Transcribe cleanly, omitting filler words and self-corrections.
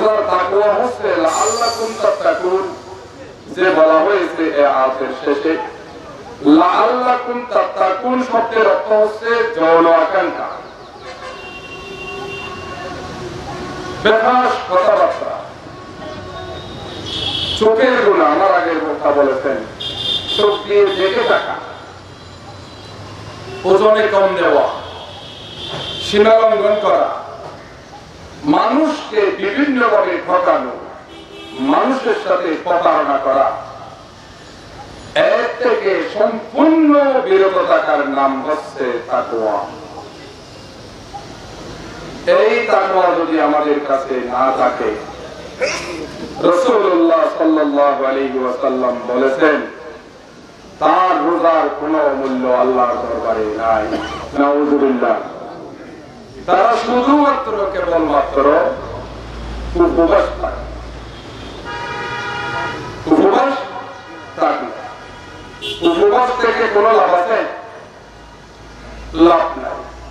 রোজার তাকওয়া হচ্ছে লাআল্লাকুম তাত্তাকুন, যে বলা হয়েছে এই আয়াতের শেষে। লাআল্লাকুম তাত্তাকুন শব্দের অর্থ হচ্ছে যৌন আকাঙ্ক্ষা, বেফাস কথাবার্তা, চোখের গুনাহ। আমার আগের বক্তা বলেছেন চোখ দিয়ে দেখে থাকা, ওজনে কম দেওয়া, সীমা লঙ্ঘন করা, মানুষকে বিভিন্নভাবে ঠকানো, মানুষের সাথে প্রতারণা করা, এর থেকে সম্পূর্ণ বিরত থাকার নাম হচ্ছে তাকওয়া। এই তাকওয়া যদি আমাদের কাছে না থাকে, রাসূলুল্লাহ সাল্লাল্লাহু আলাইহি ওয়াসাল্লাম বলেছেন তার রোজার কোনো মূল্য আল্লাহর দরবারে নাই। নাউযুবিল্লাহ। তারা শুধুমাত্র কেবলমাত্র উপবাস থাকে, উপবাস থাকে। উপবাস থেকে কোনো লাভ আছে? লাভ